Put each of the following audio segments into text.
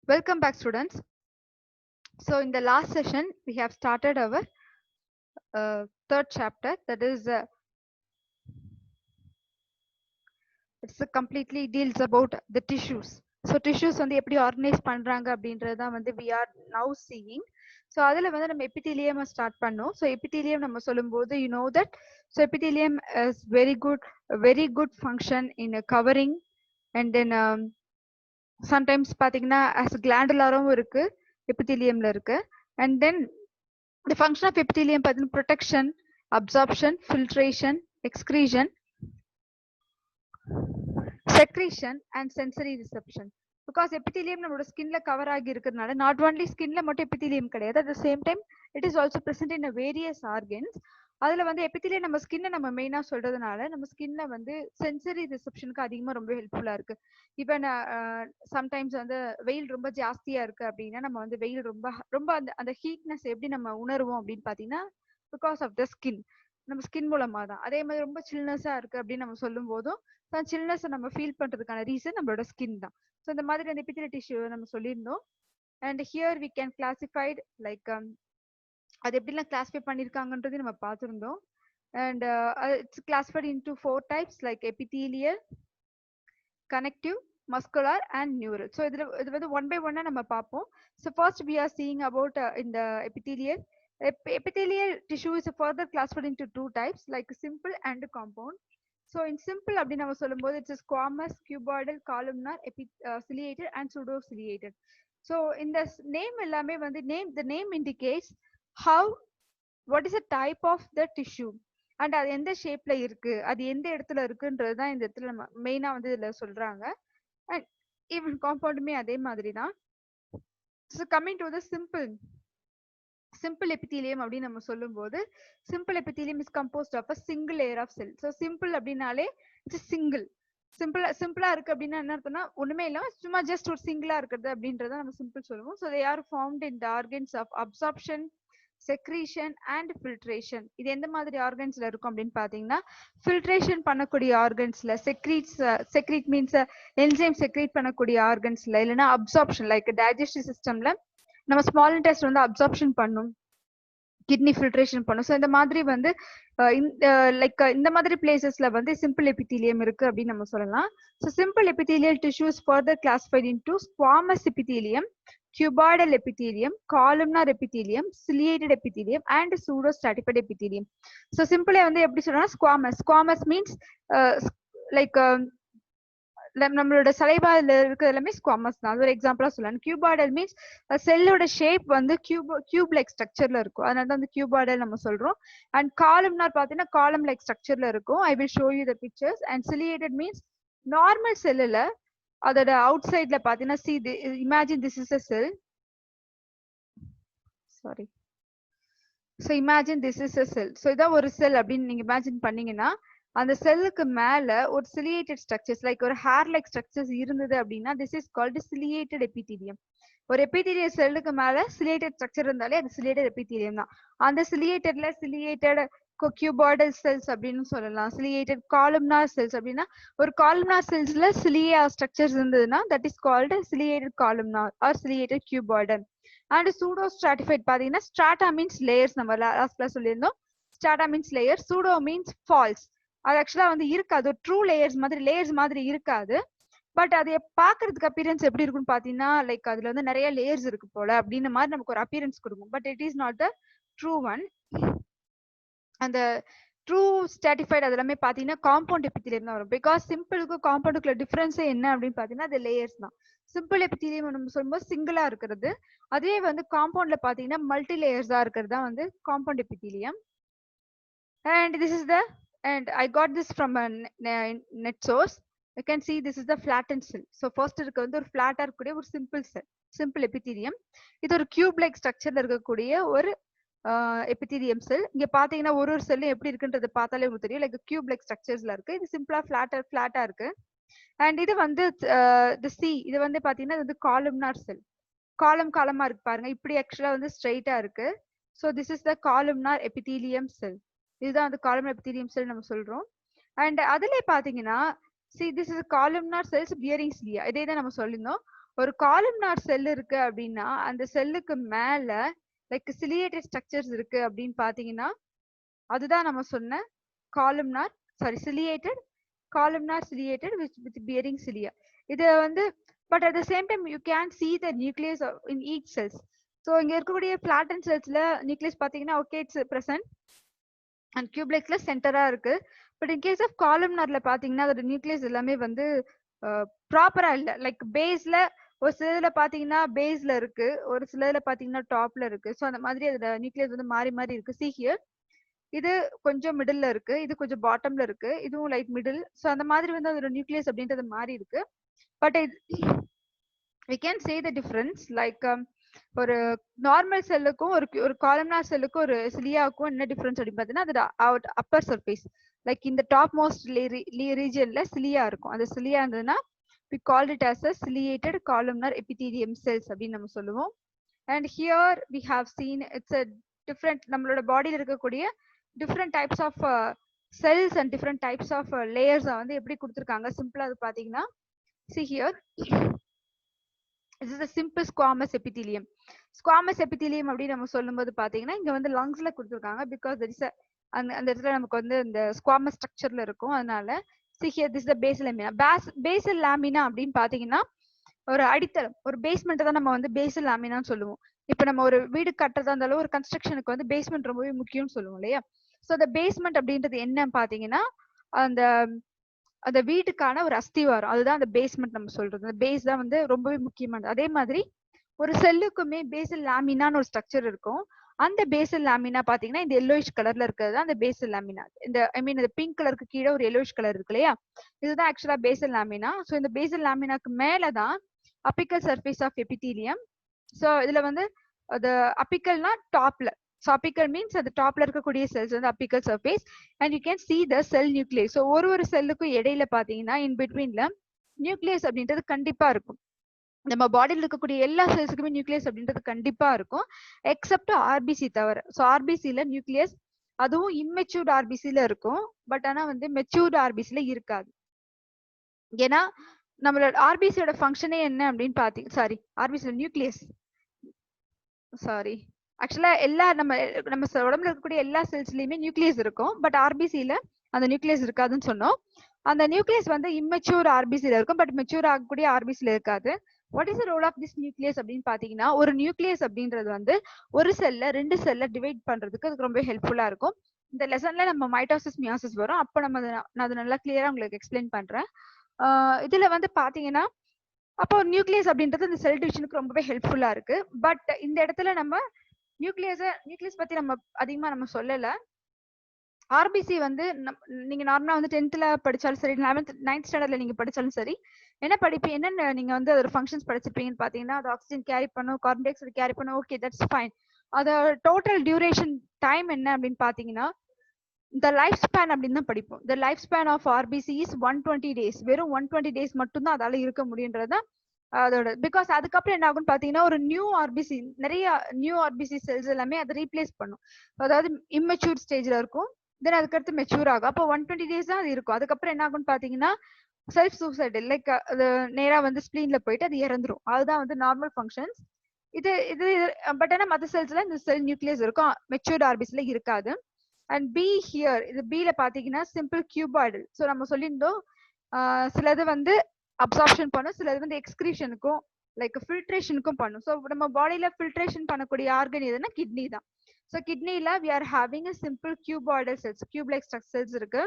Welcome back, students. So, in the last session, we have started our third chapter. That is, completely deals about the tissues. So, tissues வந்து எப்படி organise பண்றாங்க அப்படின்றது தான் வந்து we are now seeing. So, அதில் வந்து நம்ம epithelium start பண்ணோம். So, epithelium நம்ம சொல்லும்போது you know that so epithelium is very good function in covering and then sometimes பாத்தீங்கன்னா as glandularum இருக்கு epitheliumல இருக்கு and then the function of epithelium பாத்தீங்கன்னா protection, absorption, filtration, excretion, secretion and sensory reception. Because epithelium நம்மளோட ஸ்கின்ல cover ஆகி இருக்கிறதுனால not only ஸ்கின்ல மட்டும் epithelium கிடையாது, at the same time it is also present in a various organs. அதுல வந்து epithelium நம்ம ஸ்கின்னை நம்ம மெயினா சொல்றதுனால நம்ம ஸ்கின்ல வந்து சென்சரி ரிசப்ஷனுக்கு அதிகமா ரொம்ப ஹெல்ப்ஃபுல்லா இருக்கு. ஈவன் சம்டைம்ஸ் வந்து வெயில் ரொம்ப ஜாஸ்தியா இருக்கு அப்படின்னா நம்ம வந்து வெயில் ரொம்ப ரொம்ப அந்த அந்த ஹீட்னஸ் எப்படி நம்ம உணர்வோம் அப்படின்னு பாத்தீங்கன்னா பிகாஸ் ஆஃப் த ஸ்கின், நம்ம ஸ்கின் மூலமா தான். அதே மாதிரி ரொம்ப சில்னஸா இருக்கு அப்படின்னு நம்ம சொல்லும் போதும் சில்னஸ் நம்ம ஃபீல் பண்றதுக்கான ரீசன் நம்மளோட ஸ்கின் தான். ஸோ இந்த மாதிரி அந்த epithelial tissue நம்ம சொல்லியிருந்தோம். And here we can classified like அது எப்படிலாம் கிளாஸிஃபை பண்ணியிருக்காங்கன்றது நம்ம பார்த்துருந்தோம். And it's classified into 4 types like epithelial, connective, muscular and neural. So இது வந்து ஒன் பை ஒன்னா நம்ம பார்ப்போம். So first we are seeing about in the epithelial. Epithelial tissue is further classified into 2 types like simple and compound. So in simple அப்படின்னு நம்ம சொல்லும்போது it's squamous, cuboidal, columnar, ciliated and pseudociliated. So in the name எல்லாமே வந்து the name indicates how what is the type of the tissue and அது எந்த ஷேப்ல இருக்கு, அது எந்த இடத்துல இருக்குன்றது தான் இந்த இடத்துல நம்ம மெயினா வந்து இதுல சொல்றாங்க. அண்ட் ஈவன் காம்பவுண்டுமே அதே மாதிரி தான். So coming to the simple epithelium அப்படின்னு நம்ம சொல்லும்போது simple epithelium is composed of a single layer of cell. So simple அப்படின்னாலே it's single. சிம்பிளா இருக்கு அப்படின்னா என்ன அர்த்தம்னா ஒண்ணுமே இல்ல, சும்மா ஜஸ்ட் ஒரு சிங்கிளா இருக்கிறது அப்படின்றத நம்ம சிம்பிள் சொல்லுவோம். So they are formed in the organs of absorption, secretion and filtration. இது எந்த மாதிரி ஆர்கன்ஸ்ல இருக்கும் அப்படின்னு பாத்தீங்கன்னா ஃபில்ட்ரேஷன் பண்ணக்கூடிய ஆர்கன்ஸ்ல, செக்ரீட் மீன்ஸ் என்சைம் செக்ரீட் பண்ணக்கூடிய ஆர்கன்ஸ்ல, இல்லைன்னா அப்சார்ப்ஷன் லைக் டைஜஸ்டிவ் சிஸ்டம்ல நம்ம ஸ்மால் இன்டெஸ்ட் வந்து அப்சார்ப்ஷன் பண்ணும், கிட்னி ஃபில்ட்ரேஷன் பண்ணும். ஸோ இந்த மாதிரி வந்து லைக் இந்த மாதிரி பிளேசஸ்ல வந்து சிம்பிள் எபித்தீலியம் இருக்கு அப்படின்னு நம்ம சொல்லலாம். So simple epithelial tissues further classified into squamous epithelium, cuboidal epithelium, columnar epithelium, ciliated epithelium and pseudostratified epithelium. So simple வந்து எப்படி சொல்றோம்னா squamous means like நம்மளோட சலைவால இருக்கிறது எல்லாமே ஸ்குவாமஸ் தான். அது ஒரு எக்ஸாம்பிளா சொல்லலாம். கியூபாய்டல் மீன்ஸ் செல்லோட ஷேப் வந்து கியூப் லைக் ஸ்ட்ரக்சர்ல இருக்கும், அதனால தான் வந்து கியூபாய்டல் நம்ம சொல்றோம். அண்ட் காலம்னார் பாத்தீங்கன்னா காலம் லைக் ஸ்ட்ரக்சர்ல இருக்கும். I will show you the pictures. And ciliated means normal செல்லுல அதோட அவுட் சைட்ல பாத்தீங்கன்னா see imagine this is a cell. Sorry. So imagine this is a cell. So இதான் ஒரு செல் அப்படின்னு நீங்க இமேஜின் பண்ணீங்கன்னா அந்த செல்லுக்கு மேல ஒரு சிலியேட்டட் ஸ்ட்ரக்சர்ஸ் லைக் ஒரு ஹேர் லைக் ஸ்ட்ரக்சர்ஸ் இருந்தது அப்படின்னா this is called ciliated epithelium. ஒரு எபித்தீலியம் செல்லுக்கு மேல சிலியேட்டட் ஸ்ட்ரக்சர் இருந்தாலே அது சிலியேட்டட் எபித்தீலியம் தான். அந்த சிலியேட்டட்ல சிலியேட்டட் கியூபாய்டல் செல்ஸ் அப்படின்னு சொல்லலாம், சிலியேட்டட் காலம்னார் செல்ஸ் அப்படின்னா ஒரு காலம்னார் செல்ஸ்ல சிலியா ஸ்ட்ரக்சர்ஸ் இருந்ததுன்னா that is called ciliated columnar or ciliated cuboidal. And pseudo stratified பாத்தீங்கன்னா ஸ்ட்ராட்டா மீன்ஸ் லேயர்ஸ், நம்ம லாஸ்ட் கிளாஸ் சொல்லியிருந்தோம். Strata means layer, pseudo means false. அது ஆக்சுவலா வந்து இருக்காது, ட்ரூ லேயர்ஸ் மாதிரி இருக்காது. பட் அது பாக்குறதுக்கு அப்பியரன்ஸ் எப்படி இருக்குன்னு பாத்தீங்கன்னா லைக் அதுல வந்து நிறைய லேயர்ஸ் இருக்கு போல அப்படின்னு மாதிரி நமக்கு ஒரு அப்பியரன்ஸ் கொடுக்கும். But it is not the true one. அந்த ட்ரூ ஸ்ட்ராட்டிஃபைட் அது எல்லாமே பாத்தீங்கன்னா காம்பவுண்ட் எபித்தீலியம் தான் வரும். பிகாஸ் சிம்பிளுக்கும் காம்பவுண்டுக்குள்ள டிஃபரன்ஸே என்ன அப்படின்னு பாத்தீங்கன்னா அது லேயர்ஸ் தான். சிம்பிள் எபித்தீலியம் நம்ம சொல்லும்போது சிங்கிளா இருக்கிறது, அதே வந்து காம்பவுண்ட்ல பாத்தீங்கன்னா மல்டி லேயர்ஸா இருக்கிறது தான் வந்து compound epithelium. And this is the and I got this from a net source. You can see this is the flattened cell. So first இருக்கு வந்து ஒரு ஃபிளாட்டா இருக்கக்கூடிய ஒரு சிம்பிள் செல், சிம்பிள் எபித்தீலியம். இது ஒரு கியூப் லைக் ஸ்ட்ரக்சர்ல இருக்கக்கூடிய ஒரு எபித்தீலியம் செல். இங்க பாத்தீங்கன்னா ஒரு செல்லும் எப்படி இருக்குன்றது பார்த்தாலே உங்களுக்கு தெரியும், லைக் கியூப் லைக் ஸ்ட்ரக்சர்ஸ்ல இருக்கு. இது சிம்பிளா ஃபிளாட்டா இருக்கு. அண்ட் இது வந்து இது வந்து பாத்தீங்கன்னா இது வந்து காலம்னார் செல். காலமா இருக்கு பாருங்க, இப்படி ஆக்சுவலா வந்து ஸ்ட்ரைட்டா இருக்கு. So this is the columnar epithelium cell. இதுதான் வந்து காலம்னார் எபித்தீலியம் செல் நம்ம சொல்றோம். அண்ட் அதுல பாத்தீங்கன்னா see this is a columnar cells bearing cilia. இதே தான் நம்ம சொல்லிருந்தோம். ஒரு காலம்னார் செல் இருக்கு அப்படின்னா அந்த செல்லுக்கு மேல லைக் சிலியேட்டட் ஸ்ட்ரக்சர்ஸ் இருக்கு அப்படின்னு பாத்தீங்கன்னா அதுதான் நம்ம சொன்ன columnar ciliated columnar ciliated with bearing cilia. இது வந்து but at the same time you can see the nucleus in each cells. So இங்க இருக்கக்கூடிய பிளாட்டன் செல்ஸ்ல நியூக்ளியஸ் பாத்தீங்கன்னா ஓகே இட்ஸ் பிரசன்ட் அண்ட் கியூப்ளெக்ஸ்ல சென்டரா இருக்கு. பட் இன் கேஸ் ஆஃப் காலம்னார்ல பாத்தீங்கன்னா அதோட நியூக்ளியஸ் எல்லாமே வந்து ப்ராப்பரா இல்ல. லைக் பேஸ்ல ஒரு சிலதுல பாத்தீங்கன்னா பேஸ்ல இருக்கு, ஒரு சிலதுல பாத்தீங்கன்னா டாப்ல இருக்கு. ஸோ அந்த மாதிரி அதோட நியூக்ளியஸ் வந்து மாறி மாறி இருக்கு. சி ஹியர் இது கொஞ்சம் மிடில்ல இருக்கு, இது கொஞ்சம் பாட்டம்ல இருக்கு, இதுவும் லைக் மிடில். ஸோ அந்த மாதிரி வந்து அதோட நியூக்ளியஸ் அப்படின்றது மாறி இருக்கு. But we can say the difference like ஒரு நார்மல் செல்லுக்கும் ஒரு காலம்னார் செல்லுக்கும் ஒரு சிலியாவுக்கும் என்ன டிஃபரன்ஸ் அப்படின்னு பார்த்தீங்கன்னா அது அப்பர் சர்ஃபேஸ் லைக் இந்த டாப் மோஸ்ட் ரீஜன்ல சிலியா இருக்கும். அந்த சிலியா இருந்ததுன்னா we called it as a ciliated columnar epithelium cells அப்படின்னு நம்ம சொல்லுவோம். and here we have seen it's a different நம்மளோட பாடியில இருக்கக்கூடிய different types of cells and different types of layers வந்து எப்படி கொடுத்துருக்காங்க சிம்பிளா அது பாத்தீங்கன்னா see here this is a simple squamous epithelium. Squamous epithelium அப்படின்னு நம்ம சொல்லும்போது பாத்தீங்கன்னா இங்க வந்து லங்ஸ்ல கொடுத்துருக்காங்க பிகாஸ் there is a அந்த இடத்துல நமக்கு வந்து இந்த ஸ்குவாமஸ் ஸ்ட்ரக்சர்ல இருக்கும். அதனால see here this is the basal lamina. basal lamina அப்படின்னு பாத்தீங்கன்னா ஒரு அடித்தளம், ஒரு பேஸ்மெண்ட் தான் நம்ம வந்து பேசல் லாமினான்னு சொல்லுவோம். இப்ப நம்ம ஒரு வீடு கட்டுறதா இருந்தாலும் ஒரு கன்ஸ்ட்ரக்ஷனுக்கு வந்து பேஸ்மெண்ட் ரொம்பவே முக்கியம்னு சொல்லுவோம் இல்லையா. ஸோ அந்த பேஸ்மெண்ட் அப்படின்றது என்ன பாத்தீங்கன்னா அந்த அந்த வீட்டுக்கான ஒரு அஸ்திவாரம், அதுதான் அந்த பேஸ்மெண்ட் நம்ம சொல்றது. அந்த பேஸ் தான் வந்து ரொம்பவே முக்கியமானது. அதே மாதிரி ஒரு செல்லுக்குமே பேசல் லாமினான்னு ஒரு ஸ்ட்ரக்சர் இருக்கும். அந்த பேசல் லாமினா பாத்தீங்கன்னா இந்த எல்லோயிஷ் கலர்ல இருக்கிறது தான் அந்த பேசல் லாமினா. இந்த ஐ மீன் இந்த பிங்க் கலருக்கு கீழே ஒரு எல்லோயிஷ் கலர் இருக்கு இல்லையா, இதுதான் ஆக்சுவலா பேசல் லாமினா. ஸோ இந்த பேசல் லாமினாக்கு மேலதான் apical surface of epithelium. So இதுல வந்து அது அபிக்கல்னா டாப்ல. ஸோ அபிக்கல் மீன்ஸ் அது டாப்ல இருக்கக்கூடிய செல்ஸ் வந்து apical surface and you can see the sell nucleus. So ஒரு செல்லுக்கும் இடையில பாத்தீங்கன்னா இன் பிட்வீன்ல நியூக்ளியஸ் அப்படின்றது கண்டிப்பா இருக்கும். நம்ம பாடியில் இருக்கக்கூடிய எல்லா செல்ஸுக்குமே நியூக்ளியஸ் அப்படின்றது கண்டிப்பா இருக்கும் எக்ஸப்ட் ஆர்பிசி தவிர. ஸோ ஆர்பிசில நியூக்ளியஸ் அதுவும் இம்மெச்சூர்ட் ஆர்பிசில இருக்கும், பட் ஆனா வந்து மெச்சூர்ட் ஆர்பிசில இருக்காது. ஏன்னா நம்மளோட ஆர்பிசியோட ஃபங்க்ஷனே என்ன அப்படின்னு பாத்தீங்க ஆர்பிசியோட நியூக்ளியஸ் ஆக்சுவலா எல்லா நம்ம உடம்புல இருக்கக்கூடிய எல்லா செல்ஸ்லயுமே நியூக்ளியஸ் இருக்கும், பட் ஆர்பிசில அந்த நியூக்ளியஸ் இருக்காதுன்னு சொன்னோம். அந்த நியூக்ளியஸ் வந்து இம்மெச்சூர் ஆர்பிசில இருக்கும், பட் மெச்சூர் ஆகக்கூடிய ஆர்பிசில இருக்காது. What is the role of this nucleus அப்படின்னு பாத்தீங்கன்னா ஒரு நியூக்ளியஸ் அப்படின்றது வந்து ஒரு செல்ல 2 செல்ல டிவைட் பண்றதுக்கு அதுக்கு ரொம்ப ஹெல்ப்ஃபுல்லா இருக்கும். இந்த லெசன்ல நம்ம மைட்டோசிஸ் மியாசிஸ் வரும், அப்ப நம்ம நான் அதை நல்லா கிளியரா உங்களுக்கு எக்ஸ்பிளைன் பண்றேன். இதுல வந்து பாத்தீங்கன்னா அப்போ நியூக்ளியஸ் அப்படின்றது இந்த செல் டிவிஷனுக்கு ரொம்பவே ஹெல்ப்ஃபுல்லா இருக்கு. பட் இந்த இடத்துல நம்ம நியூக்ளியஸ் பத்தி நம்ம அதிகமா நம்ம சொல்லல. ஆர்பிசி வந்து நீங்க நார்மலா வந்து 10th படிச்சாலும் சரி, 11th 9th ஸ்டாண்டர்ட்ல நீங்க படிச்சாலும் சரி, என்னென்ன நீங்க வந்து அதோட ஃபங்க்ஷன்ஸ் படிச்சிருப்பீங்கன்னு பாத்தீங்கன்னா அது ஆக்சிஜன் கேரி பண்ணும், கார்பன் டை ஆக்சைடு கேரி பண்ணும், ஓகே தட்ஸ் ஃபைன். அதோட டோட்டல் டியூரேஷன் டைம் என்ன அப்படின்னு பாத்தீங்கன்னா இந்த லைஃப் ஸ்பேன் அப்படின்னு தான் படிப்போம். இந்த life span of RBC is 120 days. வெறும் 120 days மட்டும் தான் அதால இருக்க முடியுன்றதுதான் அதோட. பிகாஸ் அதுக்கப்புறம் என்ன ஆகும்னு பாத்தீங்கன்னா ஒரு நிறைய நியூ ஆர்பிசி செல்ஸ் எல்லாமே அதை ரீப்ளேஸ் பண்ணும். அதாவது இம்மெச்சூர் ஸ்டேஜ்ல இருக்கும், தென் அதுக்கடுத்து மெச்சூர் ஆகும். அப்போ 120 days தான் அது இருக்கும். அதுக்கப்புறம் என்ன ஆகும்னு பாத்தீங்கன்னா செல்ஃப் சூசைடு லைக் அது நேரா வந்து ஸ்பிளீன்ல போயிட்டு அது இறந்துரும். அதுதான் வந்து நார்மல் ஃபங்க்ஷன்ஸ். இது பட் ஆனா மற்ற செல்ஸ்ல இந்த செல் நியூக்ளியஸ் இருக்கும், மெச்சூர்ட் ஆர்பிசில இருக்காது. அண்ட் பி ஹியர் இது பில பாத்தீங்கன்னா சிம்பிள் கியூபாய்டல். ஸோ நம்ம சொல்லியிருந்தோம் சிலது வந்து அப்சார்ப்ஷன் பண்ணும், சிலது வந்து எக்ஸ்கிரீஷனுக்கும் லைக் ஃபில்ட்ரேஷனுக்கும் பண்ணும். ஸோ நம்ம பாடியில ஃபில்ட்ரேஷன் பண்ணக்கூடிய ஆர்கன் எதுனா கிட்னி தான். ஸோ கிட்னில we are having a simple cuboidal cells, cube like cells இருக்கு.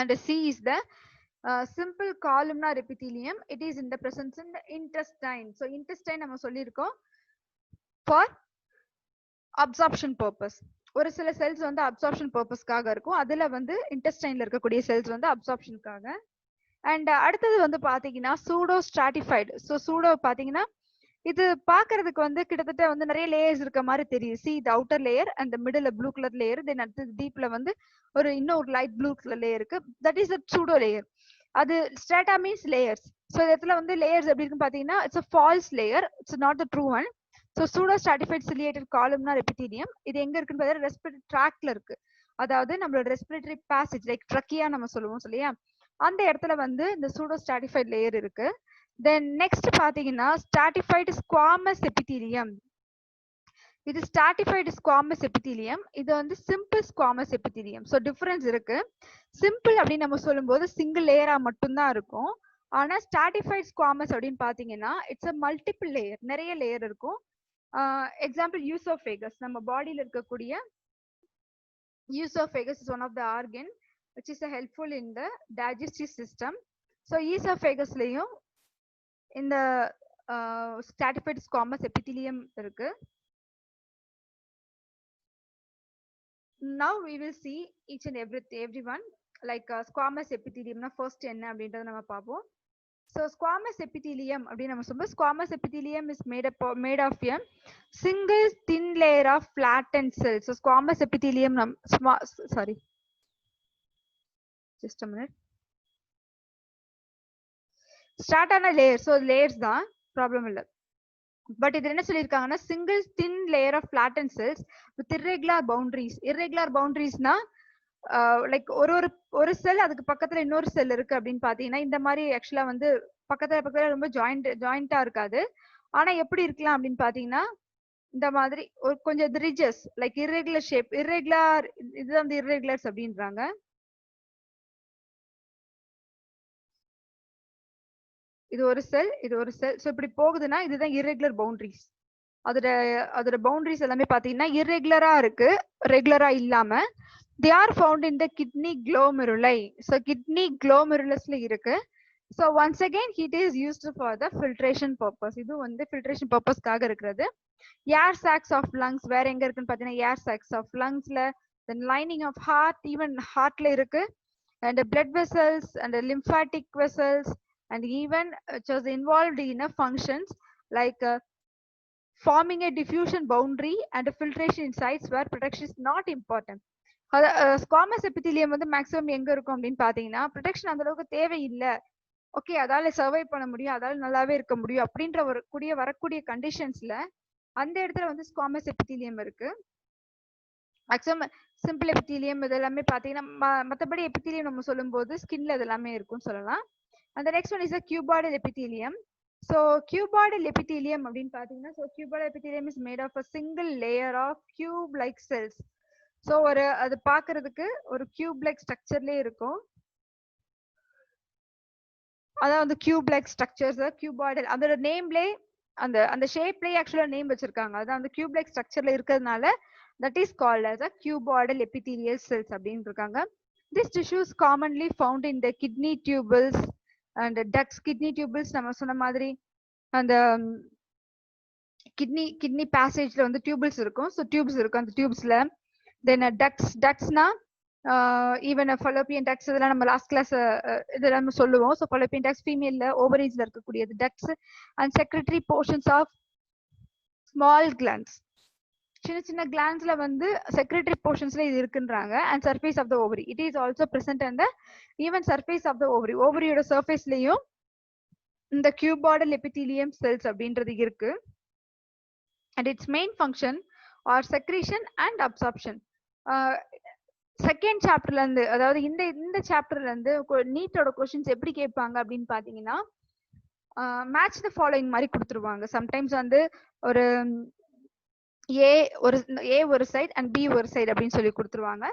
And see is the simple columnar epithelium. It is in the presence in the intestine. So intestine நம்ம சொல்லியிருக்கோம் for absorption purpose. ஒரு சில cells வந்து absorption பர்பஸ்க்காக இருக்கும், அதுல வந்து இன்டெஸ்டைன்ல இருக்கக்கூடிய செல்ஸ் வந்து அப்சார்ப்ஷனுக்காக. அண்ட் அடுத்தது வந்து பாத்தீங்கன்னா சூடோ ஸ்ட்ராட்டிஃபைடு. ஸோ சூடோ பாத்தீங்கன்னா இது பாக்குறதுக்கு வந்து கிட்டத்தட்ட வந்து நிறைய லேயர்ஸ் இருக்க மாதிரி தெரியும். See the outer layer and middle blue colour layer, then அடுத்தது டீப்ல வந்து இன்னும் ஒரு லைட் ப்ளூ கலர் லேயர் இருக்கு. That is the pseudo layer. அது ஸ்ட்ராட்டா மீன்ஸ் லேயர்ஸ். ஸோ இடத்துல வந்து லேயர்ஸ் எப்படி இருக்குன்னு பாத்தீங்கன்னா it's a false layer, it's not the true one. So pseudo stratified ciliated columnar epithelium இது எங்க இருக்குன்னு பார்த்தா ரெஸ்பிரேட்டரி ட்ராக்ல இருக்கு. அதாவது நம்மளோட ரெஸ்பிரேட்டரி பேசேஜ் லைக் ட்ரக்கியா நம்ம சொல்லுவோம் இல்லையா, அந்த இடத்துல வந்து இந்த சூடோ ஸ்ட்ராட்டிஃபைட் லேயர் இருக்கு. தென் நெக்ஸ்ட் பாத்தீங்கன்னா ஸ்ட்ராட்டிஃபைடு ஸ்குவாமஸ் எபிதீலியம். இது ஸ்ட்ராட்டிஃபைடு ஸ்குவாமஸ் எபிதீலியம், இது வந்து simple squamous epithelium. So difference இருக்கு. சிம்பிள் அப்படின்னு நம்ம சொல்லும்போது சிங்கிள் லேயரா மட்டும்தான் இருக்கும். ஆனா ஸ்ட்ராட்டிஃபைடு ஸ்குவாமஸ் அப்படின்னு பாத்தீங்கன்னா இட்ஸ் அ மல்டிபிள் லேயர், நிறைய லேயர் இருக்கும். எக்ஸாம்பிள் யூசோஃபேகஸ், நம்ம பாடியில இருக்கக்கூடிய oesophagus is one of the organ which is helpful in the digestive system. So ஈசோஃபேகஸ்லயும் இந்த ஸ்ட்ராட்டிஃபைடு ஸ்குவாமஸ் எபிதீலியம் இருக்கு. Now we will see each and everyone like squamous epithelium na first enna அப்படின்றத நம்ம பாப்போம். So squamous epithelium அப்படி நம்ம சொல்லும்போது squamous epithelium is made of a single thin layer of flattened cells. So squamous epithelium sorry, just a minute. Start on a layer, so layers தான் problem இல்ல. But இது என்ன சொல்லியிருக்காங்கன்னா single thin layer of flattened cells with irregular boundaries. irregular boundariesனா like ஒரு cell அதுக்கு பக்கத்துல இன்னொரு செல் இருக்கு அப்படின்னு பாத்தீங்கன்னா இந்த மாதிரி ஆக்சுவலா வந்து பக்கத்துல ரொம்ப ஜாயிண்டா இருக்காது. ஆனா எப்படி இருக்கலாம் அப்படின்னு பாத்தீங்கன்னா இந்த மாதிரி ஒரு கொஞ்சம் ridges like irregular shape, irregular இதுதான் வந்து irregulars அப்படின்றாங்க. இது ஒரு செல், இது ஒரு செல். ஸோ இப்படி போகுதுன்னா இதுதான் irregular boundaries. அதோட பவுண்டரிஸ் எல்லாமே பாத்தீங்கன்னா irregular-ஆ இருக்கு, ரெகுலரா இல்லாம. they are found in the kidney glomeruli. So kidney glomerulus-ல இருக்கு. So once again it is used for the filtration purpose. இது வந்து filtration purpose-க்காக இருக்கிறது. air sacs of lungs வேற எங்க இருக்குன்னு பாத்தீங்கன்னா air sacs of lungs-ல, then lining of heart, even heart-ல இருக்கு, and the blood vessels and the lymphatic vessels, and even which was involved in functions like forming a diffusion boundary and a filtration in sites where protection is not important. Squamous epithelium வந்து maximum எங்க இருக்கும் அப்படின்னு பாத்தீங்கன்னா protection அந்த அளவுக்கு தேவையில்லை, okay அதால சர்வை பண்ண முடியும், அதால நல்லாவே இருக்க முடியும் அப்படின்ற வரக்கூடிய கண்டிஷன்ஸ்ல அந்த இடத்துல வந்து ஸ்குவாமஸ் எபிதீலியம் இருக்கு. மேக்ஸிமம் சிம்பிள் எபிதீலியம் இது எல்லாமே பாத்தீங்கன்னா மற்றபடி எபிதீலியம் நம்ம சொல்லும் போது ஸ்கின்ல இது எல்லாமே இருக்கும்னு சொல்லலாம். அந்த next one is a cuboidal epithelium. So cuboidal epithelium அப்படின்னு பாத்தீங்கன்னா so cuboidal epithelium is made of a single layer of cube like cells. So அது பாக்குறதுக்கு ஒரு cube like ஸ்ட்ரக்சர்லயே இருக்கும். அதான் வந்து cube like structures, cuboidal அதோட நேம்லயே அந்த ஷேப்லயே ஆக்சுவலா நேம் வச்சிருக்காங்க. அதான் அந்த cube like ஸ்ட்ரக்சர்ல இருக்கிறதுனால that is called as a cuboidal epithelial cells அப்படின்னு இருக்காங்க. These tissues commonly found in the kidney tubules and ducts. kidney tubules நம்ம சொன்ன மாதிரி அந்த கிட்னி பேசேஜ்ல வந்து டியூபிள்ஸ் இருக்கும். ஸோ டியூப்ஸ் இருக்கும் அந்த டியூப்ஸ்ல. தென் டக்ஸ்னா ஈவன் fallopian ducts இதெல்லாம் நம்ம லாஸ்ட் கிளாஸ் இதெல்லாம் சொல்லுவோம். ஸோ fallopian ducts ஃபீமேல்ல ஓவரீஸ்ல இருக்கக்கூடியது ducts and secretory portions of small glands. சின்ன கிளான்ஸ்ல வந்து செக்ரட்டரி போர்ஷன்ஸ்ல இது இருக்குன்றாங்க. And surface of the ovary it is also present and even surface of the ovary, ஓவரியோட சர்ஃபேஸ்லயும் இந்த cuboidal epithelium cells அப்படின்றது இருக்கு. and its main function are secretion and absorption. Second சாப்டர்ல இருந்து அதாவது இந்த சாப்டர்ல இருந்து நீட்டோட கொஸ்டின்ஸ் எப்படி கேட்பாங்க அப்படின்னு பாத்தீங்கன்னா மேட்ச் த ஃபாலோயிங் மாதிரி கொடுத்துருவாங்க. சம்டைம்ஸ் வந்து ஒரு ஏ ஒரு சைட் அண்ட் பி ஒரு சைடு அப்படின்னு சொல்லி கொடுத்துருவாங்க.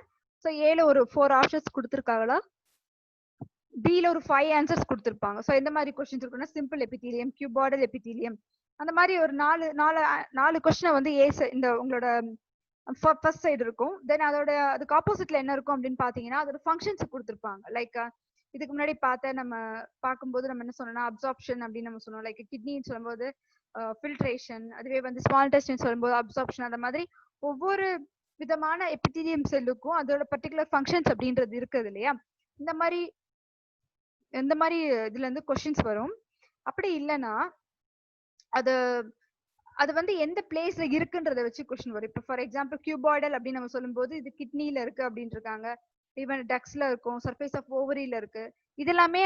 ஸோ ஏல ஒரு 4 ஆப்ஷன்ஸ் கொடுத்துருக்காங்களா, பில ஒரு 5 ஆன்சர்ஸ் கொடுத்துருப்பாங்க. ஸோ எந்த மாதிரி கொஸ்டின்ஸ் இருக்குன்னா சிம்பிள் எபிதீலியம், cuboidal epithelium அந்த மாதிரி ஒரு 4 கொஸ்டினை வந்து இந்த உங்களோட ஃபர்ஸ்ட் சைடு இருக்கும். தென் அதுக்கு ஆப்போசிட்ல என்ன இருக்கும் அப்படின்னு பாத்தீங்கன்னா அதோட ஃபங்க்ஷன்ஸ் கொடுத்துருப்பாங்க. லைக் இதுக்கு முன்னாடி நம்ம பார்க்கும்போது நம்ம என்ன சொன்னோம்னா அப்சார்ப்ஷன் அப்படின்னு நம்ம சொன்னோம். லைக் கிட்னின்னு சொல்லும்போது ஃபில்ட்ரேஷன், அதுவே வந்து ஸ்மால் டெஸ்டின் சொல்லும்போது அப்சார்ப்ஷன். அந்த மாதிரி ஒவ்வொரு விதமான எபிதீலியம் செல்லுக்கும் அதோட பர்டிகுலர் ஃபங்க்ஷன்ஸ் அப்படின்றது இருக்குது இல்லையா. இந்த மாதிரி இதுல இருந்து கொஸ்டின்ஸ் வரும். அப்படி இல்லைன்னா அது வந்து எந்த பிளேஸ்ல இருக்குன்றத வச்சு கொஸ்டின் வரும். இப்போ ஃபார் எக்ஸாம்பிள் cuboidal அப்படின்னு நம்ம சொல்லும்போது இது கிட்னில இருக்கு அப்படின்னு இருக்காங்க, ஈவன் டக்ஸ்ல இருக்கும், சர்ஃபேஸ் ஆஃப் ஓவரியில இருக்கு. இதெல்லாமே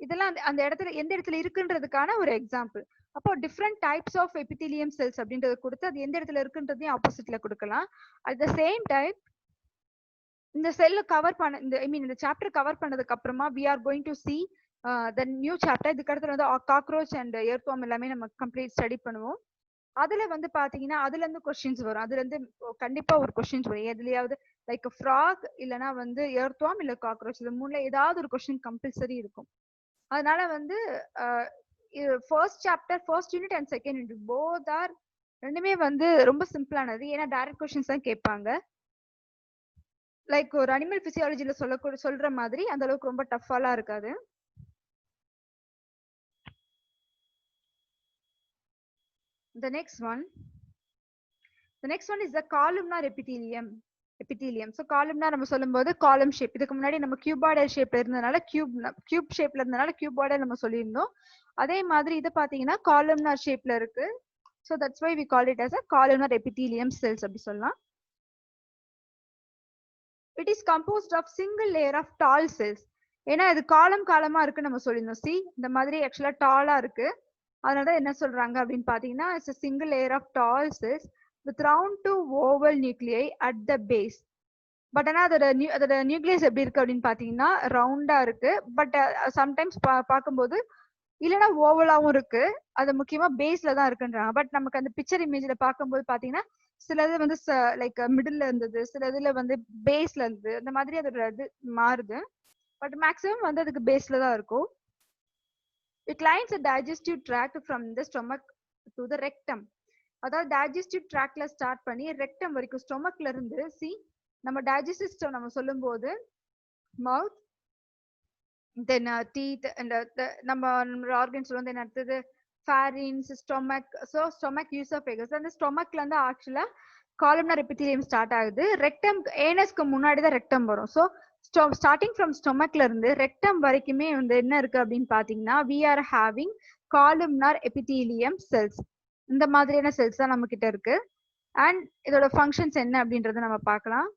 இதெல்லாம் அந்த இடத்துல எந்த இடத்துல இருக்குன்றதுக்கான ஒரு எக்ஸாம்பிள். அப்போ different types of epithelium cells அப்படின்றத கொடுத்து அது எந்த இடத்துல இருக்குன்றதையும் ஆப்போசிட்ல கொடுக்கலாம். அட் த சேம் டைம் இந்த செல்ல கவர் பண்ண இந்த சாப்டர் கவர் பண்ணதுக்கு அப்புறமா we are going to see then new chapter. இதுக்கு அடுத்து வந்து காக்ரோச் அண்ட் எர்த்வார்ம் எல்லாமே நம்ம கம்ப்ளீட் ஸ்டடி பண்ணுவோம். அதுல வந்து பாத்தீங்கன்னா அதுல இருந்து கொஸ்டின்ஸ் வரும். அதுல இருந்து கண்டிப்பா ஒரு கொஸ்டின்ஸ் வரும். எதுலயாவது லைக் ஃப்ராக் இல்லனா வந்து எர்த்வார்ம் இல்ல காக்ரோச், இது மூணுல ஏதாவது ஒரு கொஸ்டின் கம்பல்சரி இருக்கும். அதனால வந்து first chapter, first unit and second unit both are ரெண்டுமே வந்து ரொம்ப சிம்பிளானது. ஏன்னா டைரக்ட் கொஸ்டின்ஸ் தான் கேட்பாங்க. லைக் ஒரு அனிமல் பிசியாலஜில சொல்ற மாதிரி அந்த அளவுக்கு ரொம்ப டஃப்பாலாம் இருக்காது. The next one is the columnar epithelium. So columnar நம்ம சொல்லும்போது காலம் ஷேப். இதுக்கு முன்னாடி நம்ம கியூபாய்டல் ஷேப்ல இருந்தனால கியூப் ஷேப்ல இருந்தனால கியூபாய்டல் நம்ம சொல்லியிருந்தோம். அதே மாதிரி இது பாத்தீங்கன்னா columnar ஷேப்ல இருக்கு. So that's why we call it as a columnar epithelium cells அப்படி சொல்லலாம். It is composed of single layer of tall cells. ஏன்னா இது காலமா இருக்கு நம்ம சொல்லியிருந்தோம். See இந்த மாதிரி ஆக்சுவலா டாலா இருக்கு. அதனால என்ன சொல்றாங்க அப்படின்னு பாத்தீங்கன்னா it's a single layer of tall cells with round to oval nuclei at the base. But ஆனா அதோட நியூக்ளியஸ் எப்படி இருக்கு அப்படின்னு பாத்தீங்கன்னா ரவுண்டா இருக்கு. பட் சம்டைம்ஸ் பார்க்கும்போது இல்லைன்னா ஓவலாவும் இருக்கு. அது முக்கியமா பேஸ்ல தான் இருக்குன்றாங்க. பட் நமக்கு அந்த பிக்சர் இமேஜ்ல பார்க்கும்போது பாத்தீங்கன்னா சில இது வந்து லைக் மிடில்ல இருந்தது, சில இதுல வந்து பேஸ்ல இருந்தது, அந்த மாதிரி அதோட இது மாறுது. பட் மேக்ஸிமம் வந்து அதுக்கு பேஸ்ல தான் இருக்கும். It lines the digestive tract from the stomach to the rectum. அதாவது digestive tractல ஸ்டார்ட் பண்ணி ரெக்டம் வரைக்கும் ஸ்டொமக்ல இருந்து நம்ம digestive system நம்ம சொல்லும்போது மவுத், தென் டீத் அண்ட் நம்ம ஆர்கன்ஸ் வந்து என்ன அடுத்தது pharynx, stomach. So stomach, esophagus. அந்த ஸ்டொமக்ல இருந்து ஆக்சுவலா columnar epithelium ஸ்டார்ட் ஆகுது. ரெக்டம் ஏனஸ்க்கு முன்னாடி தான் ரெக்டம் வரும். ஸோ ஸ்டார்டிங் ஃப்ரம் ஸ்டொமக்ல இருந்து ரெக்டம் வரைக்குமே வந்து என்ன இருக்கு அப்படின்னு பாத்தீங்கன்னா we are having columnar epithelium cells. இந்த மாதிரியான செல்ஸ் தான் நம்ம கிட்ட இருக்கு. அண்ட் இதோட ஃபங்க்ஷன்ஸ் என்ன அப்படின்றத நம்ம பார்க்கலாம்.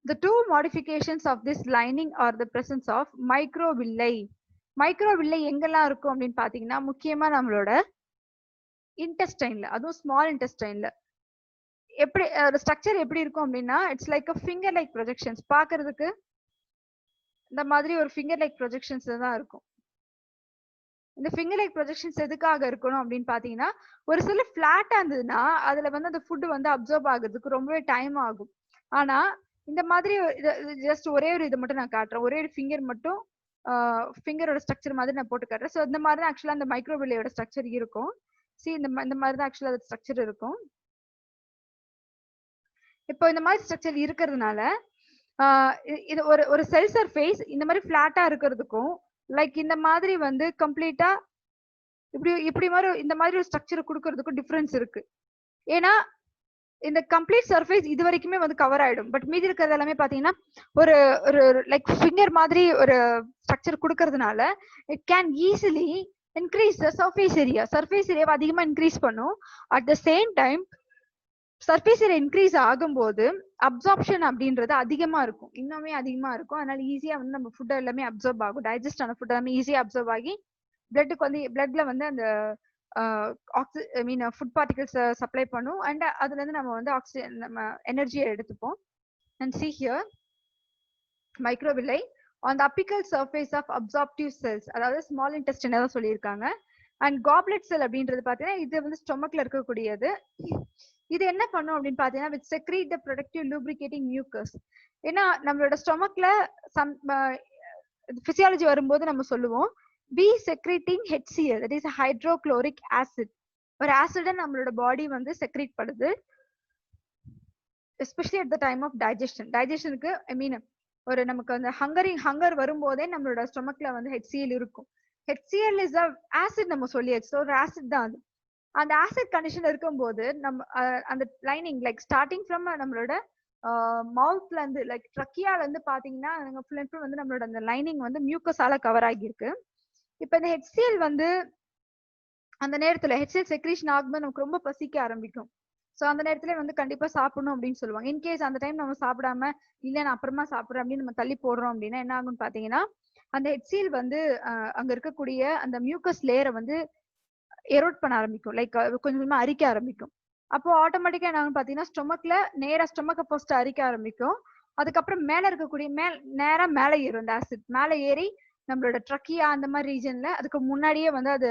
The two modifications of this lining are the presence of microvilli. மைக்ரோவில்லை எங்கெல்லாம் இருக்கும் அப்படின்னு பாத்தீங்கன்னா முக்கியமா நம்மளோட இன்டெஸ்டைன்ல, அதுவும் ஸ்மால் இன்டெஸ்டைன்ல. எப்படி ஸ்ட்ரக்சர் எப்படி இருக்கும் அப்படின்னா it's like a finger like projections. பாக்குறதுக்கு இந்த மாதிரி ஒரு ஃபிங்கர் லைக் ப்ரொஜெக்ஷன்ஸ் தான் இருக்கும். இந்த ஃபிங்கர் லைக் ப்ரொஜெக்ஷன்ஸ் எதுக்காக இருக்கணும் அப்படின்னு பாத்தீங்கன்னா ஒரு சில பிளாட்டா இருந்ததுன்னா அதுல வந்து அந்த ஃபுட் வந்து அப்சர்வ் ஆகுறதுக்கு ரொம்பவே டைம் ஆகும். ஆனா இந்த மாதிரி ஜஸ்ட் ஒரே ஒரு இது மட்டும் நான் காட்டுறேன். ஒரே ஒரு ஃபிங்கர் மட்டும் ஃபிங்கரோட ஸ்ட்ரக்சர் மாதிரி நான் போட்டு காட்டுறேன். ஸோ இந்த மாதிரி தான் ஆக்சுவலா அந்த மைக்ரோவில்லையோட ஸ்ட்ரக்சர் இருக்கும். இந்த மாதிரி தான் ஆக்சுவலா அது ஸ்ட்ரக்சர் இருக்கும். இப்போ இந்த மாதிரி ஸ்ட்ரக்சர் இருக்கிறதுனால இது ஒரு செல் சர்ஃபேஸ் இந்த மாதிரி பிளாட்டா இருக்கிறதுக்கும் லைக் இந்த மாதிரி வந்து கம்ப்ளீட்டா இப்படி மாதிரி இந்த மாதிரி ஒரு ஸ்ட்ரக்சர் கொடுக்கறதுக்கும் டிஃபரன்ஸ் இருக்கு. ஏன்னா இந்த கம்ப்ளீட் சர்ஃபேஸ் இது வரைக்குமே வந்து கவர் ஆயிடும். பட் மீதி இருக்கிறது எல்லாமே பாத்தீங்கன்னா ஒரு ஒரு லைக் ஃபிங்கர் மாதிரி ஒரு ஸ்ட்ரக்சர் கொடுக்கறதுனால it can easily increase the surface area. Surface ஏரியாவை அதிகமா இன்க்ரீஸ் பண்ணும். At the same time surface area increase ஆகும்போது அப்சார்ப்ஷன் அப்படின்றது அதிகமா இருக்கும், இன்னுமே அதிகமா இருக்கும். அதனால ஈஸியா வந்து நம்ம ஃபுட் எல்லாமே அப்சர்வ் ஆகும். டைஜஸ்ட் ஆன ஃபுட் எல்லாமே ஈஸியா அப்சர்வ் ஆகி பிளட்டுக்கு வந்து பிளட்ல வந்து அந்த ஃபுட் பார்ட்டிகல்ஸ் சப்ளை பண்ணும். அண்ட் அதுல இருந்து நம்ம வந்து ஆக்சிஜன் நம்ம எனர்ஜியை எடுத்துப்போம். And see here microvilli on the apical surface of absorptive cells, அதாவது ஸ்மால் இன்டெஸ்டைன் தான் சொல்லியிருக்காங்க. அண்ட் காப்லெட் செல் அப்படின்றது பாத்தீங்கன்னா இது வந்து ஸ்டொமக்ல இருக்கக்கூடியது. இது என்ன பண்ணும் அப்படின்னு பாத்தீங்கன்னா with secrete the protective lubricating mucus. ஏன்னா நம்மளோட ஸ்டொமக்ல பிசியாலஜி வரும்போது நம்ம சொல்லுவோம் be secreting HCl, that is hydrochloric acid. ஒரு ஆசிட நம்மளோட பாடி வந்து செக்ரீட் பண்ணுது, especially at the time of digestion. டைஜஷனுக்கு ஒரு நமக்கு அந்த ஹங்கர் வரும்போதே நம்மளோட ஸ்டொமக்ல வந்து HCl இருக்கும். HCl இஸ் அ ஆசிட் நம்ம சொல்லியாச்சு. ஒரு ஆசிட் தான் அது. அந்த ஆசிட் கண்டிஷன் இருக்கும்போது நம்ம அந்த லைனிங் லைக் ஸ்டார்டிங் ஃப்ரம் நம்மளோட மவுத்ல இருந்து லைக் ட்ரக்கியால இருந்து பாத்தீங்கன்னா ஃபுல் அண்ட் ஃபுல் வந்து நம்மளோட அந்த லைனிங் வந்து மியூக்கஸால கவர் ஆகியிருக்கு. இப்ப இந்த HCl வந்து அந்த நேரத்துல HCl செக்ரீஷன் ஆகும்போது நமக்கு ரொம்ப பசிக்க ஆரம்பிக்கும். சோ அந்த நேரத்துல வந்து கண்டிப்பா சாப்பிடணும் அப்படின்னு சொல்லுவாங்க. இன்கேஸ் அந்த டைம் நம்ம சாப்பிடாம இல்ல நான் அப்புறமா சாப்பிடுறேன் அப்படின்னு நம்ம தள்ளி போடுறோம் அப்படின்னா என்ன ஆகும்னு பாத்தீங்கன்னா அந்த HCl வந்து அங்க இருக்கக்கூடிய அந்த மியூக்கஸ் லேயரை வந்து எரோட் பண்ண ஆரம்பிக்கும், லைக் கொஞ்சம் கொஞ்சமா அரிக்க ஆரம்பிக்கும். அப்போ ஆட்டோமேட்டிக்கா என்ன ஆகும் பாத்தீங்கன்னா ஸ்டொமக்ல நேரா ஸ்டொமக்க ஃபர்ஸ்ட் அரிக்க ஆரம்பிக்கும். அதுக்கப்புறம் மேல இருக்கக்கூடிய நேரா மேல ஏறும். அந்த ஆசிட் மேல ஏறி நம்மளோட ட்ரக்கியா அந்த மாதிரி ரீஜன்ல அதுக்கு முன்னாடியே வந்து அது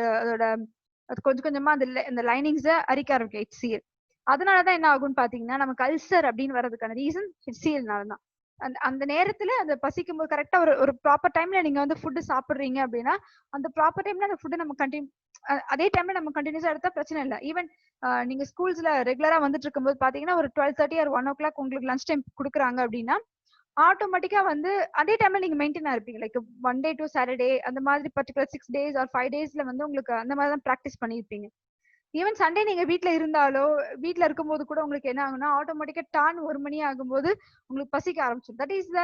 கொஞ்சம் கொஞ்சமா அந்த லைனிங்ஸ அரிக்க ஆரம்பிக்கும் HCl. அதனாலதான் என்ன ஆகும்னு பாத்தீங்கன்னா நமக்கு அல்சர் அப்படின்னு வர்றதுக்கான ரீசன் HClனாலதான். அந்த நேரத்துல அந்த பசிக்கும் போது கரெக்டா ஒரு ப்ராப்பர் டைம்ல நீங்க வந்து ஃபுட் சாப்பிடுறீங்க அப்படின்னா அந்த ப்ராப்பர் டைம்ல அந்த ஃபுட் நம்ம அதே டைம்ல நம்ம கண்டினியூஸா எடுத்தா பிரச்சனை இல்லை. ஈவன் நீங்க ஸ்கூல்ஸ்ல ரெகுலரா வந்துட்டு இருக்கும்போது பாத்தீங்கன்னா ஒரு 12:30 or 1 o'clock உங்களுக்கு லஞ்ச் டைம் கொடுக்குறாங்க அப்படின்னா ஆட்டோமேட்டிக்கா வந்து அதே டைம்ல நீங்க மெயின்டைன் இருப்பீங்க. லைக் Monday to Saturday அந்த மாதிரி பர்டிகுலர் 6 days or 5 daysல வந்து உங்களுக்கு அந்த மாதிரி தான் ப்ராக்டிஸ் பண்ணிருப்பீங்க. ஈவன் சண்டே நீங்க வீட்ல இருந்தாலோ வீட்ல இருக்கும்போது கூட உங்களுக்கு என்ன ஆகும்னா ஆட்டோமேட்டிக்கா டான் 1 மணி ஆகும்போது உங்களுக்கு பசிக்க ஆரம்பிச்சிடும். தட் இஸ் த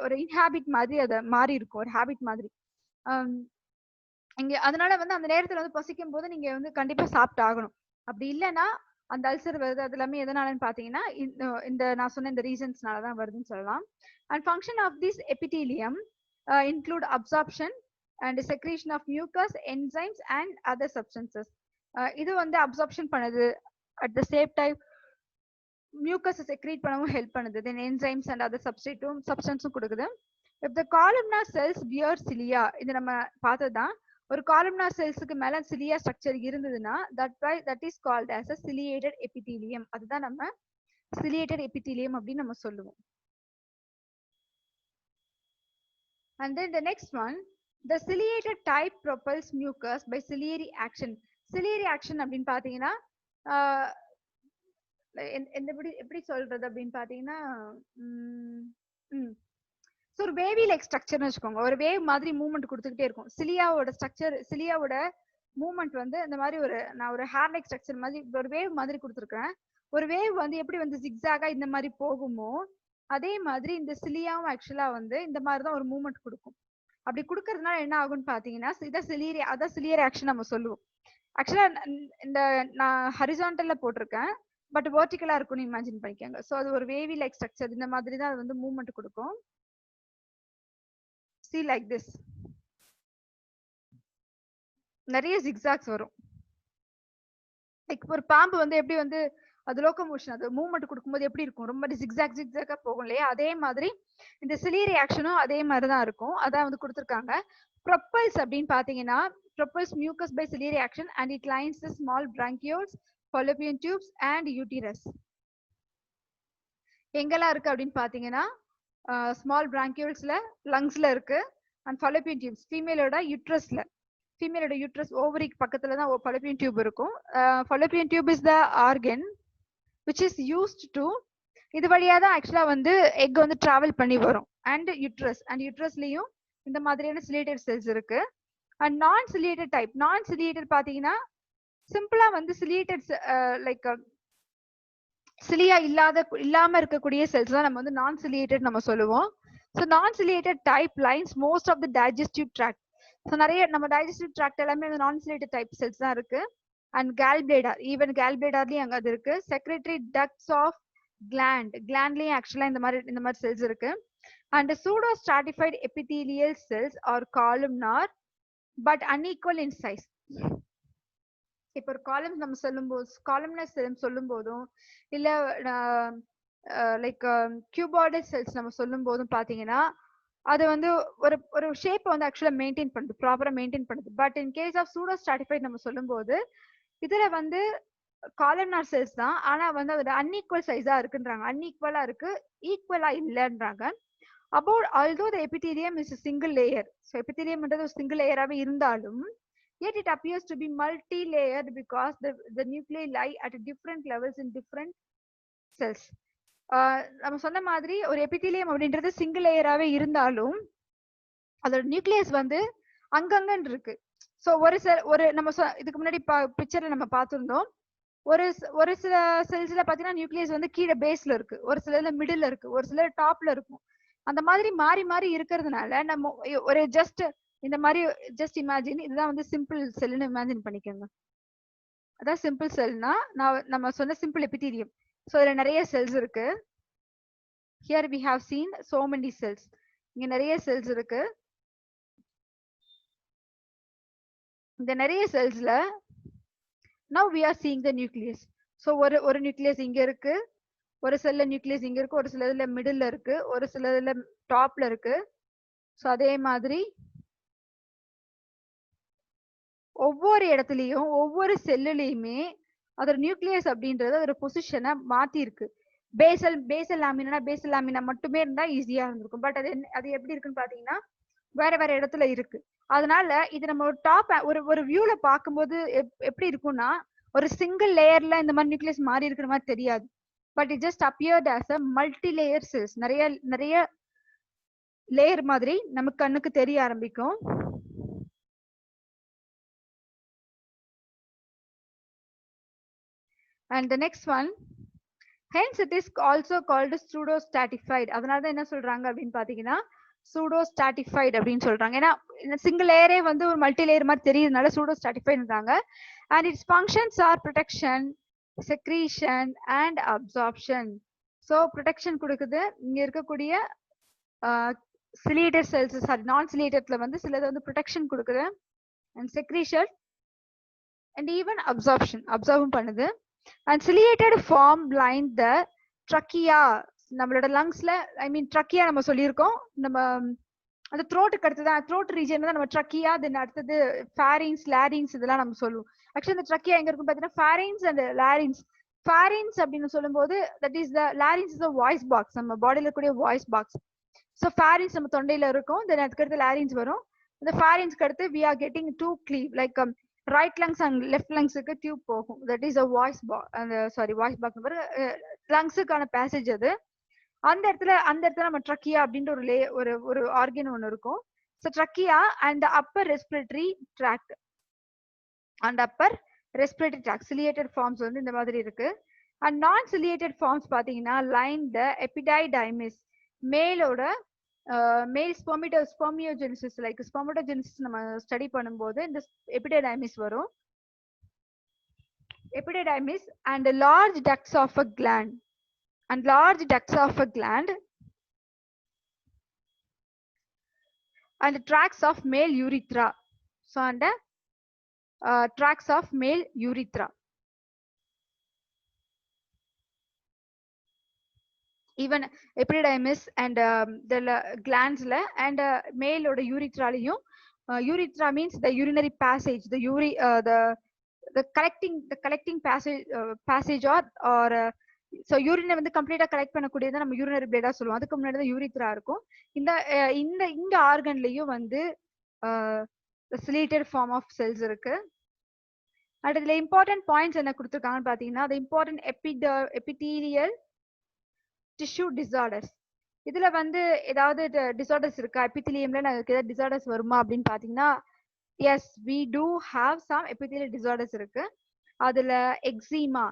ஒரு இன்ஹாபிட் மாதிரி அது மாறி இருக்கும், ஒரு ஹாபிட் மாதிரி. இங்க அதனால வந்து அந்த நேரத்துல வந்து பசிக்கும் போது நீங்க வந்து கண்டிப்பா சாப்பிட்டு ஆகணும். அப்படி இல்லைன்னா அந்த அல்சர் வருது அது எல்லாமே எதனாலன்னு பாத்தீங்கன்னா இந்த நான் சொன்ன இந்த ரீசன்ஸ்னாலதான் வருதுன்னு சொல்லலாம். And function of this epithelium include absorption and secretion of mucus, enzymes and other substances. இது வந்து அப்சார்ப்ஷன் பண்ணுது, at the same time mucus secrete பண்ணவும் ஹெல்ப் பண்ணுது, தென் என்சைம்ஸ் அண்ட் அதர் சப்ஸ்டன்ஸும் கொடுக்குது. if the columnar cells bear cilia, இது நம்ம பார்த்ததுதான். ஒரு காலம்னார் செல்ஸுக்கு மேல சிலியா ஸ்ட்ரக்சர் இருந்ததுன்னா that is called as a ciliated epithelium. அதுதான் நம்ம ciliated epithelium அப்படின்னு நம்ம சொல்லுவோம். And then the next one, the ciliated type propels mucus by ciliary action. Ciliary action அப்படின்னு பாத்தீங்கன்னா எப்படி சொல்றது அப்படின்னு பாத்தீங்கன்னா ஒரு வேவி லைக் ஸ்ட்ரக்சர்னு வச்சுக்கோங்க. ஒரு வேவ் மாதிரி மூவ்மெண்ட் கொடுத்துக்கிட்டே இருக்கும். சிலியாவோட ஸ்ட்ரக்சர், சிலியாவோட மூவ்மெண்ட் வந்து இந்த மாதிரி நான் ஒரு ஹேர் லைக் ஸ்ட்ரக்சர் மாதிரி ஒரு வேவ் மாதிரி கொடுத்துருக்கேன். ஒரு வேவ் வந்து எப்படி வந்து ஜிக்ஸாகா இந்த மாதிரி போகுமோ அதே மாதிரி இந்த சிலியாவும் ஆக்சுவலா வந்து இந்த மாதிரி தான் ஒரு மூவ்மெண்ட் கொடுக்கும். அப்படி கொடுக்கறதுனால என்ன ஆகும்னு பாத்தீங்கன்னா அதான் சிலியரி ஆக்ஷன் நம்ம சொல்லுவோம். ஆக்சுவலா இந்த நான் ஹரிசான்டல்ல போட்டிருக்கேன், பட் வெர்டிகலா இருக்கும்னு இமேஜின் பண்ணிக்கோங்க. ஸோ அது ஒரு வேவி லைக் ஸ்ட்ரக்சர், இந்த மாதிரி தான் அது வந்து மூவ்மெண்ட் கொடுக்கும். See like this, நிறைய zigzags வரும். லைக் ஒரு பாம்பு வந்து எப்படி வந்து அது லோகோமோஷன் அது மூவ்மெண்ட் கொடுக்கும்போது எப்படி இருக்கும், ரொம்ப ஜிக்ஸாகா போகும் இல்லையா, அதே மாதிரி இந்த சிலியரி ஆக்ஷனும் அதே மாதிரி தான் இருக்கும். அதான் வந்து கொடுத்துருக்காங்க. ப்ரொப்பல்ஸ் அப்படின்னு பாத்தீங்கன்னா propels mucus by ciliary action and it lines the small branchioles, fallopian tubes and uterus. எங்கெல்லாம் இருக்கு அப்படின்னு பாத்தீங்கன்னா ஸ்மால் branchiolesல, லங்ஸ்ல இருக்கு, அண்ட் fallopian tubes ஃபீமேலோட யூட்ரஸ்ல, ஃபீமேலோட யூட்ரஸ் ஓவரிக்கு பக்கத்துல தான் fallopian tube இருக்கும். fallopian tube is the organ which is used to, இது வழியா தான் ஆக்சுவலா வந்து எக் வந்து டிராவல் பண்ணி வரும். அண்ட் யூட்ரஸ்லயும் இந்த மாதிரியான சிலியேட்டட் செல்ஸ் இருக்கு. அண்ட் நான் சிலியேட்டட் டைப், நான் சிலியேட்டட் பாத்தீங்கன்னா சிம்பிளா வந்து சிலியேட்டட் லைக் சிலியா இல்லாம இருக்கக்கூடிய செல்ஸ் தான் நம்ம வந்து நான் சிலியேட்டட் நம்ம சொல்லுவோம். So non-ciliated type lines most of the digestive tract. So நிறைய நம்ம digestive tract எல்லாமே non-ciliated type cells தான் இருக்கு. And gallbladder, even gallbladderலயும் அங்க அது இருக்கு. Secretory ducts of glandலயும் actually இந்த மாதிரி cells இருக்கு. And the pseudo stratified epithelial cells are columnar but unequal in size. இப்போ ஒரு காலம்ஸ் நம்ம சொல்லும் போதும் இல்ல லைக் கியூபாய்டல் செல்ஸ் நம்ம சொல்லும் போதும் பாத்தீங்கன்னா அது வந்து ஒரு ஷேப் வந்து ஆக்சுவலா மெயின்டைன் பண்ணுது, ப்ராப்பரா மெயின்டைன் பண்ணுது. But in case of pseudo stratified நம்ம சொல்லும் போது இதுல வந்து காலம்னார் செல்ஸ் தான், ஆனா வந்து அதோட அன்ஈக்குவல் சைஸா இருக்குன்றாங்க, அன்ஈக்குவலா இருக்கு, ஈக்குவலா இல்லன்றாங்க. about although the epithelium is a single layer, so epithelium என்றது ஒரு சிங்கிள் லேயராவே இருந்தாலும் yet it appears to be multi-layered because the nuclei lie at different levels in different cells. நம்ம சொன்ன மாதிரி ஒரு எபிதீலியம் அப்படின்றது சிங்கிள் லேயராவே இருந்தாலும் அதோட நியூக்ளியஸ் வந்து அங்கங்கன்னு இருக்கு. ஸோ ஒரு நம்ம இதுக்கு முன்னாடி பிக்சர்ல நம்ம பார்த்திருந்தோம், ஒரு சில செல்ஸ்ல பாத்தீங்கன்னா நியூக்ளியஸ் வந்து கீழே பேஸ்ல இருக்கு, ஒரு சிலர்ல மிடில் இருக்கு, ஒரு சிலர் டாப்ல இருக்கும். அந்த மாதிரி மாறி மாறி இருக்கிறதுனால நம்ம ஒரு இந்த மாதிரி ஜஸ்ட் இமேஜின், இதுதான் வந்து சிம்பிள் செல்னு இமேஜின் பண்ணிக்கோங்க. அதான் சிம்பிள் செல்னா நம்ம சொன்ன சிம்பிள் எபிதீலியம். ஸோ இதுல நிறைய செல்ஸ் இருக்கு. Here we have seen so many cells, இங்க நிறைய செல்ஸ் இருக்கு. இந்த நிறைய செல்ஸ்ல now we are seeing the nucleus. So ஒரு நியூக்ளியஸ் இங்க இருக்கு, ஒரு செல்ல நியூக்ளியஸ் இங்க இருக்கு, ஒரு சிலதுல மிடில்ல இருக்கு, ஒரு சிலதுல டாப்ல இருக்கு. ஸோ அதே மாதிரி ஒவ்வொரு இடத்துலயும் ஒவ்வொரு செல்லுலயுமே அதோட நியூக்ளியஸ் அப்படின்றது அதோட பொசிஷனை மாத்தி இருக்கு. பேசல் லாமினா மட்டுமே இருந்தா ஈஸியா இருந்திருக்கும். பட் அது எப்படி இருக்குன்னு பாத்தீங்கன்னா வேற வேற இடத்துல இருக்கு. அதனால இது நம்ம ஒரு டாப் ஒரு வியூல பாக்கும்போது எப்படி இருக்கும்னா ஒரு சிங்கிள் லேயர்ல இந்த மாதிரி நியூக்ளியஸ் மாறி இருக்கிற மாதிரி தெரியாது. But it just appeared as a multi layer cells. நிறைய நிறைய லேயர் மாதிரி நமக்கு கண்ணுக்கு தெரிய ஆரம்பிக்கும். And the next one, hence it is also called pseudo-stratified. அதனால தான் என்ன சொல்றாங்க அப்படின்னு பாத்தீங்கன்னா pseudo-stratified அப்படின்னு சொல்றாங்க. ஏன்னா இந்த சிங்கிள் லேயரே வந்து ஒரு மல்டி லேயர் மாதிரி தெரியுதுனால pseudo-stratifiedன்றாங்க. And its functions are protection, secretion and absorption. So protection கொடுக்குது. இங்க இருக்கக்கூடிய ciliated cells, sorry, non-ciliatedல வந்து சிலது வந்து protection கொடுக்குது, and secretion and even absorb பண்ணுது. And ciliated form blind the trachea. நம்மளோட லங்ஸ்ல trachea நம்ம சொல்லியிருக்கோம். நம்ம அந்த த்ரோட்டுக்கு அடுத்ததான் த்ரோட் ரீஜன் தான் நம்ம trachea, தென் அடுத்தது pharynx, larynx இதெல்லாம் நம்ம சொல்லுவோம். ஆக்சுவலி இந்த trachea எங்க இருக்கும் பாத்தீங்கன்னா pharynx and larynx. pharynx அப்படின்னு சொல்லும்போது that is the larynx is the voice box, நம்ம பாடியில இருக்கக்கூடிய voice box. So pharynx நம்ம தொண்டையில இருக்கும், தென் அதுக்கு அடுத்து larynx வரும். இந்த pharynxக்கு அடுத்து we are getting two cleave, like right lungs and left lungs க்கு டியூப் போகும். that is a voice box, voice box லங்ஸுக்கான பேசேஜ் அது. அந்த இடத்துல நம்ம trachea அப்படின்ற ஒரு ஆர்கன் ஒன்று இருக்கும். so trachea and the upper respiratory tract ciliated forms வந்து இந்த மாதிரி இருக்கு. and non ciliated forms பாத்தீங்கன்னா line the epididymis, மேலோட மேல் ஸ்பெர்மியோஜெனிசிஸ், லைக் ஸ்பெர்மடோஜெனிசிஸ் நம்ம ஸ்டடி பண்ணும்போது இந்த எபிடைடைமிஸ் வரும். எபிடைடைமிஸ் and large ducts of a gland and tracts of male urethra. So and tracts of male urethra. even epididymis and the glands la and male oda urethra layum, urethra means the urinary passage, the collecting passage or so urine வந்து கம்ப்ளீட்டா collect பண்ணக்கூடியது நம்ம urinary பிளேடா சொல்லுவோம். அதுக்கு முன்னாடி தான் urethra இருக்கும். இந்த ஆர்கன்லயும் வந்து ciliated form of cells இருக்கு. அடுத்துல இம்பார்ட்டன்ட் பாயிண்ட்ஸ் என்ன கொடுத்துருக்காங்கன்னு பாத்தீங்கன்னா the important epithelial tissue disorders. இதுல வந்து ஏதாவது disorders இருக்கா எபித்திலியம்ல, நமக்கு ஏதாவது disorders வருமா அப்படின்னு பாத்தீங்கன்னா yes, we do have some epithelial disorders இருக்கு. அதுல eczema,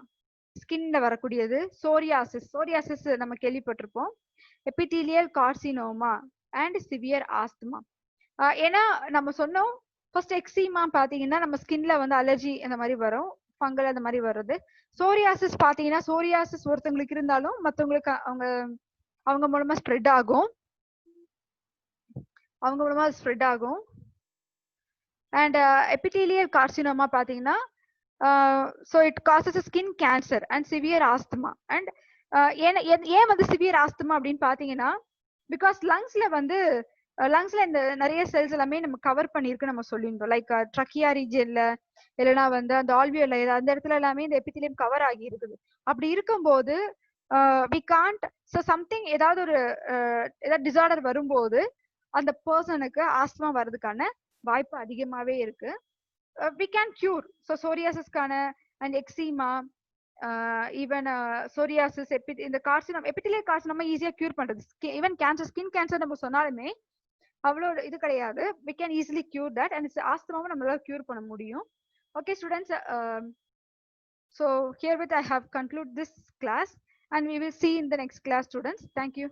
ஸ்கின்ல வரக்கூடியது, சோரியாசிஸ் நம்ம கேள்விப்பட்டிருப்போம், epithelial carcinoma and severe asthma. ஏன்னா நம்ம சொன்னோம் ஃபர்ஸ்ட் எக்ஸிமா பாத்தீங்கன்னா நம்ம ஸ்கின்ல வந்து அலர்ஜி அந்த மாதிரி வரும், ஃபங்கல் அந்த மாதிரி வருது. சோரியாசிஸ் பாத்தீங்கன்னா சோரியாசிஸ் ஒருத்தவங்களுக்கு இருந்தாலும் மத்தவங்களுக்கு அவங்க மூலமா ஸ்ப்ரெட் ஆகும். and epithelial carcinoma பாத்தீங்கன்னா so it causes a skin cancer and severe asthma. and ஏன் வந்து severe asthma அப்படின்னு பாத்தீங்கன்னா because லங்ஸ்ல இந்த நிறைய செல்ஸ் எல்லாமே நம்ம கவர் பண்ணிருக்கு நம்ம சொல்லியிருந்தோம், லைக் ட்ரக்கியா ரீஜன்ல இல்லைன்னா வந்து அந்த ஆல்வியோல அந்த இடத்துல எல்லாமே இந்த எபித்திலியம் கவர் ஆகி இருக்குது. அப்படி இருக்கும்போது we can't, so something ஏதாவது டிசார்டர் வரும்போது அந்த பர்சனுக்கு ஆஸ்துமா வர்றதுக்கான வாய்ப்பு அதிகமாவே இருக்கு. we can cure, so psoriasisக்கான and eczema, even psoriasis, இந்த கார்சினோமா, epithelial carcinoma ஈஸியா கியூர் பண்றது. ஈவன் கேன்சர், ஸ்கின் கேன்சர் நம்ம சொன்னாலுமே அவ்வளவு இது கிடையாது, we can easily cure that, and ஆஸ்துமாவை நம்மளால கியூர் பண்ண முடியும். okay students, so herewith I have concluded this class and we will see in the next class students. Thank you.